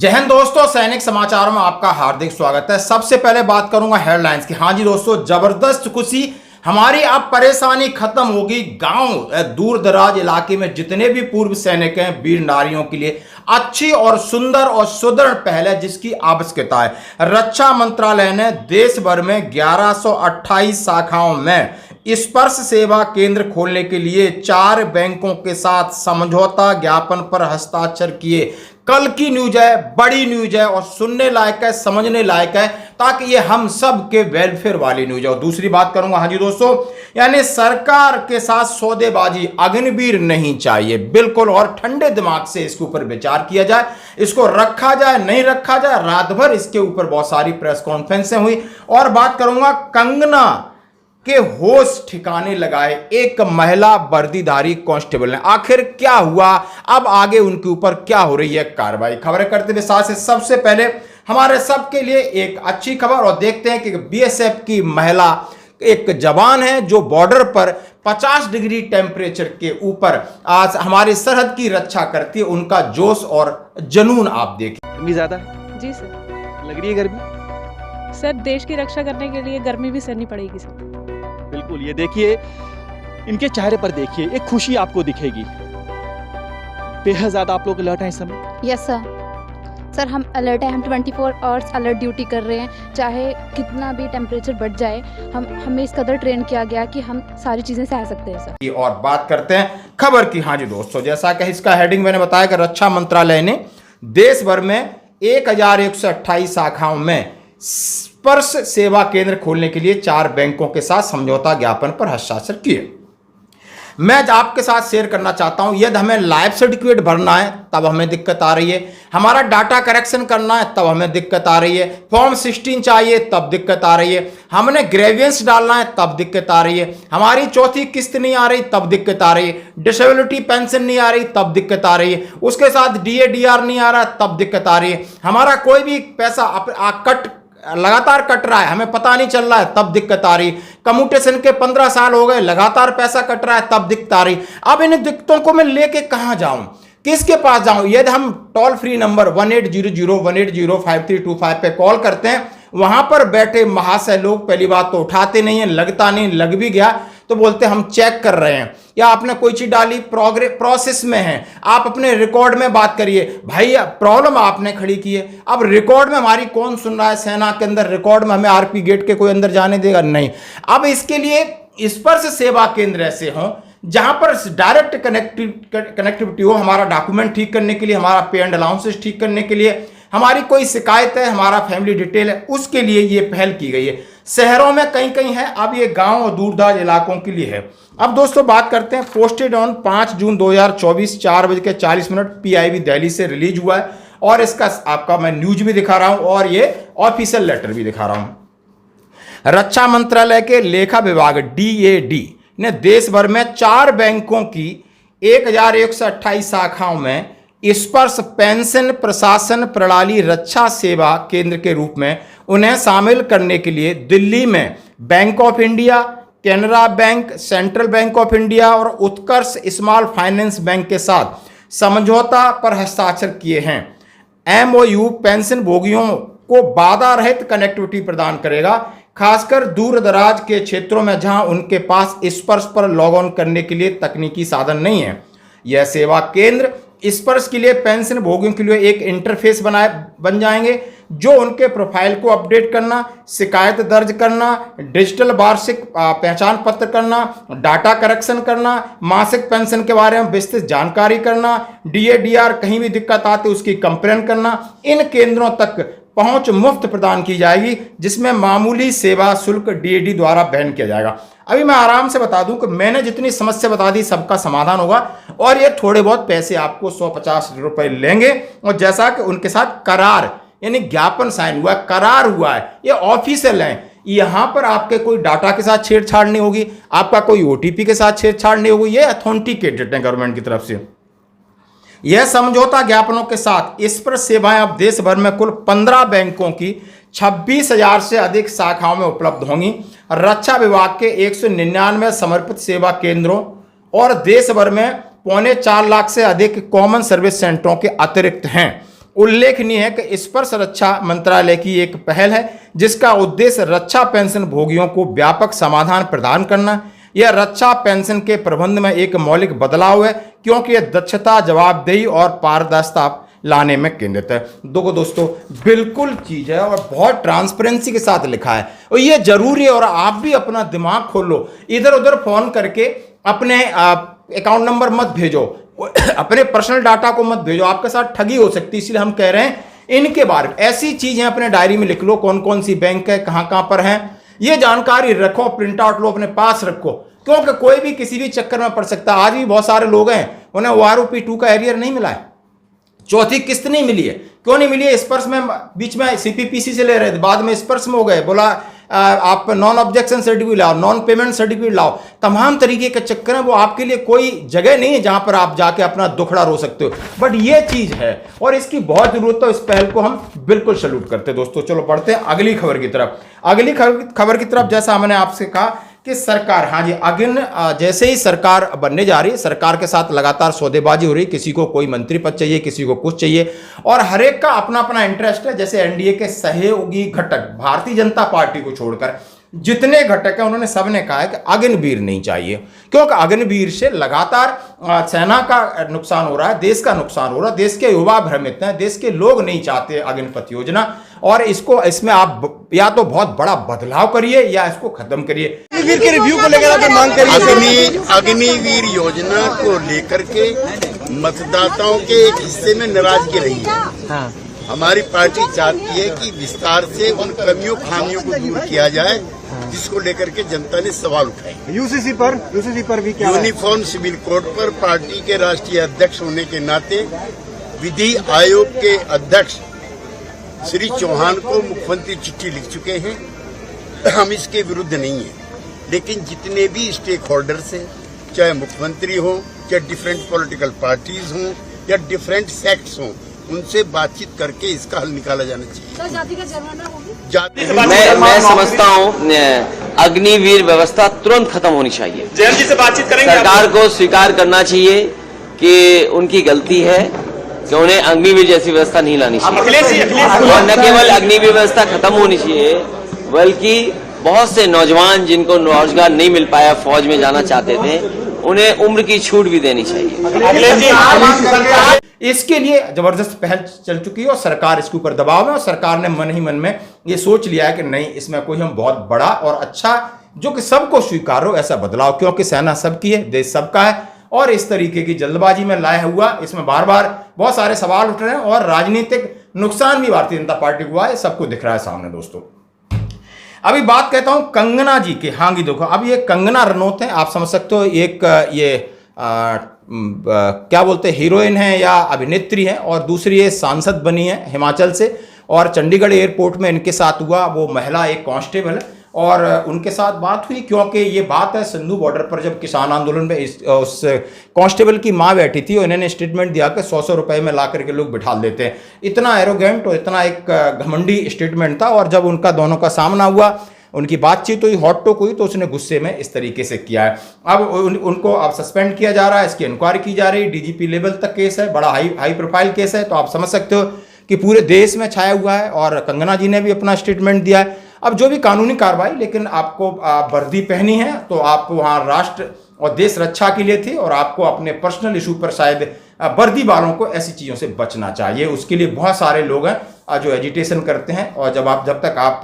जय हिंद दोस्तों, सैनिक समाचारों में आपका हार्दिक स्वागत है। सबसे पहले बात करूंगा हेडलाइंस की। हाँ जी दोस्तों, जबरदस्त खुशी, हमारी अब परेशानी खत्म होगी। गांव दूर दराज इलाके में जितने भी पूर्व सैनिक हैं, वीर नारियों के लिए अच्छी और सुंदर और सुदृढ़ पहल है जिसकी आवश्यकता है। रक्षा मंत्रालय ने देश भर में 1128 शाखाओं में स्पर्श सेवा केंद्र खोलने के लिए 4 बैंकों के साथ समझौता ज्ञापन पर हस्ताक्षर किए। कल की न्यूज है, बड़ी न्यूज है और सुनने लायक है, समझने लायक है, ताकि ये हम सब के वेलफेयर वाली न्यूज है। और दूसरी बात करूंगा, हाँ जी दोस्तों, यानी सरकार के साथ सौदेबाजी, अग्निवीर नहीं चाहिए बिल्कुल, और ठंडे दिमाग से इसके ऊपर विचार किया जाए, इसको रखा जाए नहीं रखा जाए। रात भर इसके ऊपर बहुत सारी प्रेस कॉन्फ्रेंसें हुई। और बात करूंगा, कंगना के होश ठिकाने लगाए एक महिला वर्दीधारी कांस्टेबल ने। आखिर क्या हुआ, अब आगे उनके ऊपर क्या हो रही है कार्रवाई। खबरें करते हुए साथ से सबसे पहले हमारे सबके लिए एक अच्छी खबर, और देखते हैं कि बीएसएफ की महिला एक जवान है जो बॉर्डर पर 50 डिग्री टेम्परेचर के ऊपर आज हमारी सरहद की रक्षा करती है। उनका जोश और जुनून आप देखिए। गर्मी ज्यादा जी सर। लग रही है गर्मी? सर, देश की रक्षा करने के लिए गर्मी भी सहनी पड़ेगी सर। बिल्कुल, ये देखिए इनके चेहरे पर, देखिए एक खुशी आपको दिखेगी। बेहद ज्यादा आप लोग अलर्ट हैं इस समय? Yes sir. सर हम अलर्ट हैं, हम 24 आवर्स अलर्ट ड्यूटी कर रहे हैं, चाहे कितना भी टेम्परेचर बढ़ जाए। हमें इस कदर ट्रेन किया गया कि हम सारी चीज़ें सह सकते हैं सर। और बात करते हैं खबर की। हाँ जी दोस्तों, जैसा कि इसका हेडिंग मैंने बताया कि रक्षा मंत्रालय ने देश भर में 1128 शाखाओं में स्पर्श सेवा केंद्र खोलने के लिए 4 बैंकों के साथ समझौता ज्ञापन पर हस्ताक्षर किए। मैं आपके साथ शेयर करना चाहता हूं, यदि हमें लाइफ सर्टिफिकेट भरना है तब हमें दिक्कत आ रही है, हमारा डाटा करेक्शन करना है तब हमें दिक्कत आ रही है, फॉर्म 16 चाहिए तब दिक्कत आ रही है, हमने ग्रेवियंस डालना है तब दिक्कत आ रही है, हमारी चौथी किस्त नहीं आ रही तब दिक्कत आ रही है, डिसेबिलिटी पेंशन नहीं आ रही तब दिक्कत आ रही है, उसके साथ डीए-डीआर नहीं आ रहा तब दिक्कत आ रही है, हमारा कोई भी पैसा लगातार कट रहा है, हमें पता नहीं चल रहा है तब दिक्कत आ रही। कम्यूटेशन के 15 साल हो गए, लगातार पैसा कट रहा है तब दिक्कत आ रही। अब इन दिक्कतों को मैं लेके कहां जाऊं, किसके पास जाऊं? यदि हम टोल फ्री नंबर 1800-180-5325 पे कॉल करते हैं, वहां पर बैठे महाशय लोग पहली बात तो उठाते नहीं है, लगता नहीं, लग भी गया तो बोलते हम चेक कर रहे हैं, या आपने कोई चीज डाली प्रोसेस में है, आप अपने रिकॉर्ड में बात करिए। भाई प्रॉब्लम आपने खड़ी की है, अब रिकॉर्ड में हमारी कौन सुन रहा है? सेना के अंदर रिकॉर्ड में हमें आरपी गेट के कोई अंदर जाने देगा नहीं। अब इसके लिए स्पर्श सेवा केंद्र ऐसे हों जहां पर डायरेक्ट कनेक्टिविटी हो, हमारा डॉक्यूमेंट ठीक करने के लिए, हमारा पे एंड अलाउंसेस ठीक करने के लिए, हमारी कोई शिकायत है, हमारा फैमिली डिटेल है, उसके लिए ये पहल की गई है। शहरों में कहीं कहीं है, अब ये गांव और दूरदराज इलाकों के लिए है। अब दोस्तों बात करते हैं, posted on 5 June 2024 4:40 PIB Delhi से रिलीज हुआ है, और इसका आपका मैं न्यूज भी दिखा रहा हूं और ये ऑफिशियल लेटर भी दिखा रहा हूं। रक्षा मंत्रालय के लेखा विभाग डीएडी ने देश भर में 4 बैंकों की 1128 शाखाओं में स्पर्श पेंशन प्रशासन प्रणाली रक्षा सेवा केंद्र के रूप में उन्हें शामिल करने के लिए दिल्ली में bank of India, Canara bank, central bank of India और उत्कर्ष स्मॉल फाइनेंस बैंक के साथ समझौता पर हस्ताक्षर किए हैं। एमओयू पेंशन भोगियों को बाधा रहित कनेक्टिविटी प्रदान करेगा, खासकर दूर दराज के क्षेत्रों में जहां उनके पास स्पर्श पर लॉग ऑन करने के लिए तकनीकी साधन नहीं है। यह सेवा केंद्र स्पर्श के लिए पेंशन भोगियों के लिए एक इंटरफेस बन जाएंगे जो उनके प्रोफाइल को अपडेट करना, शिकायत दर्ज करना, डिजिटल वार्षिक पहचान पत्र करना, डाटा करेक्शन करना, मासिक पेंशन के बारे में विस्तृत जानकारी करना, डीए-डीआर कहीं भी दिक्कत आती उसकी कंप्लेन करना। इन केंद्रों तक पहुंच मुफ्त प्रदान की जाएगी, जिसमें मामूली सेवा शुल्क डीएडी द्वारा वहन किया जाएगा। अभी मैं आराम से बता दूं कि मैंने जितनी समस्या बता दी सबका समाधान होगा, और ये थोड़े बहुत पैसे आपको 150 रुपए लेंगे। और जैसा कि उनके साथ करार यानी ज्ञापन साइन हुआ है, करार हुआ है, ये ऑफिशियल है, यहां पर आपके कोई डाटा के साथ छेड़छाड़ नहीं होगी, आपका कोई ओटीपी के साथ छेड़छाड़ नहीं होगी, ये अथेंटिकेटेड है गवर्नमेंट की तरफ से। यह समझौता ज्ञापनों के साथ स्पर्श सेवाएं अब देश भर में कुल 15 बैंकों की 26,000 से अधिक शाखाओं में उपलब्ध होंगी। रक्षा विभाग के 199 समर्पित सेवा केंद्रों और देश भर में 4.25 लाख से अधिक कॉमन सर्विस सेंटरों के अतिरिक्त हैं। उल्लेखनीय है कि स्पर्श रक्षा मंत्रालय की एक पहल है जिसका उद्देश्य रक्षा पेंशन भोगियों को व्यापक समाधान प्रदान करना। यह रक्षा पेंशन के प्रबंध में एक मौलिक बदलाव है क्योंकि यह दक्षता, जवाबदेही और पारदर्शिता लाने में केंद्रित है। दोस्तों बिल्कुल चीज है और बहुत ट्रांसपेरेंसी के साथ लिखा है और ये जरूरी है। और आप भी अपना दिमाग खोलो, इधर उधर फोन करके अपने अकाउंट नंबर मत भेजो, अपने पर्सनल डाटा को मत भेजो, आपके साथ ठगी हो सकती है। इसलिए हम कह रहे हैं इनके बारे में ऐसी चीजें अपने डायरी में लिख लो, कौन कौन सी बैंक है, कहां कहां पर है, ये जानकारी रखो, प्रिंट आउट लो, अपने पास रखो, क्योंकि कोई भी किसी भी चक्कर में पड़ सकता है। आज भी बहुत सारे लोग हैं उन्हें OROP2 का एरियर नहीं मिला है, चौथी किस्त नहीं मिली है। क्यों नहीं मिली है? स्पर्श में बीच में CPPC से ले रहे थे, बाद में स्पर्श में हो गए, बोला आप नॉन ऑब्जेक्शन सर्टिफिकेट लाओ, नॉन पेमेंट सर्टिफिकेट लाओ, तमाम तरीके के चक्कर हैं। वो आपके लिए कोई जगह नहीं है जहां पर आप जाके अपना दुखड़ा रो सकते हो, बट ये चीज है और इसकी बहुत जरूरत है। इस पहल को हम बिल्कुल सैल्यूट करते हैं। दोस्तों चलो बढ़ते हैं अगली खबर की तरफ। अगली खबर की तरफ जैसा मैंने आपसे कहा कि सरकार, हाँ जी, जैसे ही सरकार बनने जा रही है, सरकार के साथ लगातार सौदेबाजी हो रही है। किसी को कोई मंत्री पद चाहिए, किसी को कुछ चाहिए और हर एक का अपना अपना इंटरेस्ट है। जैसे एनडीए के सहयोगी घटक भारतीय जनता पार्टी को छोड़कर जितने घटक हैं उन्होंने सबने कहा है कि अग्निवीर नहीं चाहिए, क्योंकि अग्निवीर से लगातार सेना का नुकसान हो रहा है, देश का नुकसान हो रहा है, देश के युवा भ्रमित हैं, देश के लोग नहीं चाहते अग्निपथ योजना। और इसमें आप या तो बहुत बड़ा बदलाव करिए या इसको खत्म करिए। अग्निवीर के रिव्यू को लेकर आप मांग करिए। अग्निवीर योजना को लेकर के मतदाताओं के एक हिस्से में नाराजगी रही है। हाँ। हमारी पार्टी चाहती है कि विस्तार से उन कमियों खामियों को दूर किया जाए जिसको लेकर के जनता ने सवाल उठाए। यूसीसी पर भी क्या? यूनिफॉर्म सिविल कोड पर पार्टी के राष्ट्रीय अध्यक्ष होने के नाते विधि आयोग के अध्यक्ष श्री चौहान को मुख्यमंत्री चिट्ठी लिख चुके हैं। हम इसके विरुद्ध नहीं है, लेकिन जितने भी स्टेक होल्डर्स हैं, चाहे मुख्यमंत्री हो, चाहे डिफरेंट पॉलिटिकल पार्टीज हों या डिफरेंट सेक्ट्स हों, उनसे बातचीत करके इसका हल निकाला जाना चाहिए। जाति का जुर्माना होगी? मैं समझता हूँ अग्निवीर व्यवस्था तुरंत खत्म होनी चाहिए। जयंत जी से बातचीत करेंगे। सरकार को स्वीकार करना चाहिए कि उनकी गलती है कि उन्हें अग्निवीर जैसी व्यवस्था नहीं लानी चाहिए। और न केवल अग्निवीर व्यवस्था खत्म होनी चाहिए, बल्कि बहुत से नौजवान जिनको रोजगार नहीं मिल पाया, फौज में जाना चाहते थे, उन्हें उम्र की छूट भी देनी चाहिए। इसके लिए जबरदस्त पहल चल चुकी है और सरकार इसके ऊपर दबाव में, और सरकार ने मन ही मन में ये सोच लिया है कि नहीं, इसमें कोई हम बहुत बड़ा और अच्छा जो कि सबको स्वीकार हो ऐसा बदलाव, क्योंकि सेना सबकी है, देश सबका है। और इस तरीके की जल्दबाजी में लाया हुआ इसमें बार बार बहुत सारे सवाल उठ रहे हैं और राजनीतिक नुकसान भी भारतीय जनता पार्टी को हुआ है, सबको दिख रहा है सामने। दोस्तों अभी बात कहता हूं कंगना जी की। हाँ जी देखो, अब ये कंगना रनौत है, आप समझ सकते हो, एक ये क्या बोलते हैं, हीरोइन है या अभिनेत्री है, और दूसरी ये सांसद बनी है हिमाचल से। और चंडीगढ़ एयरपोर्ट में इनके साथ हुआ, वो महिला एक कांस्टेबल है और उनके साथ बात हुई, क्योंकि ये बात है सिंधु बॉर्डर पर जब किसान आंदोलन में उस कांस्टेबल की माँ बैठी थी और इन्होंने स्टेटमेंट दिया कि 100 रुपए में ला करके लोग बिठा देते हैं। इतना एरोगेंट और इतना एक घमंडी स्टेटमेंट था। और जब उनका दोनों का सामना हुआ, उनकी बातचीत हुई, हॉट टॉक हुई, तो उसने गुस्से में इस तरीके से किया है। अब उनको अब सस्पेंड किया जा रहा है, इसकी इंक्वायरी की जा रही है, डीजीपी लेवल तक केस है, बड़ा हाई प्रोफाइल केस है। तो आप समझ सकते हो कि पूरे देश में छाया हुआ है और कंगना जी ने भी अपना स्टेटमेंट दिया है। अब जो भी कानूनी कार्रवाई, लेकिन आपको वर्दी पहनी है तो आप वहाँ राष्ट्र और देश रक्षा के लिए थी, और आपको अपने पर्सनल इशू पर शायद वर्दी वालों को ऐसी चीज़ों से बचना चाहिए। उसके लिए बहुत सारे लोग हैं जो एजिटेशन करते हैं, और जब तक आप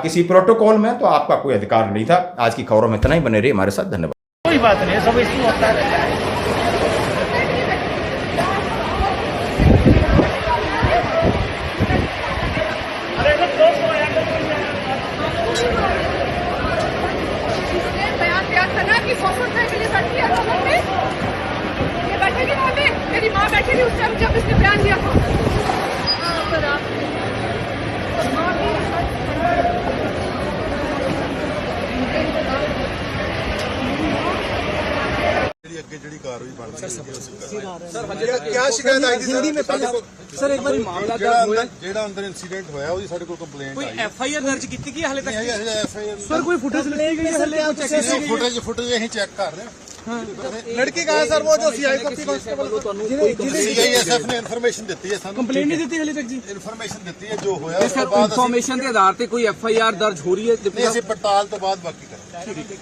किसी प्रोटोकॉल में, तो आपका कोई अधिकार नहीं था। आज की खबरों में इतना ही, बने रहिए हमारे साथ, धन्यवाद। कोई बात नहीं, सब इशू होता रहता है। मेरी माँ बैठी थी उस टाइम जब इसने बयान दिया था। क्या शिकायत आई थी सर? एक बार मामला ਜਿਹੜਾ ਅੰਦਰ ਇਨਸੀਡੈਂਟ ਹੋਇਆ ਉਹਦੀ ਸਾਡੇ ਕੋਲ ਕੰਪਲੇਂਟ ਆਈ। ਕੋਈ FIR ਦਰਜ ਕੀਤੀ ਗਈ ਹਾਲੇ ਤੱਕ? ਸਰ ਕੋਈ ਫੁਟੇਜ ਲਈ ਗਈ ਹੈ? ਹਲੇ ਫੁਟੇਜ ਅਸੀਂ ਚੈੱਕ ਕਰ ਰਹੇ ਹਾਂ। ਲੜਕੀ ਕਹਾਂ ਹੈ ਸਰ, ਉਹ ਜੋ ਸੀਆਈਐਸਐਫ ਕਾਂਸਟੇਬਲ सीआईएसएफ ने इन्फॉर्मेशन दी है, ਕੰਪਲੇਂਟ ਨਹੀਂ ਦਿੱਤੀ ਹਲੇ ਤੱਕ ਜੀ। इन्फॉर्मेशन दी है जो होया ਸਰ ਇਨਫੋਰਮੇਸ਼ਨ ਦੇ ਆਧਾਰ ਤੇ ਕੋਈ ਐਫਆਈਆਰ ਦਰਜ ਹੋ ਰਹੀ ਹੈ? नहीं, पड़ताल तो बाद बाकी करें।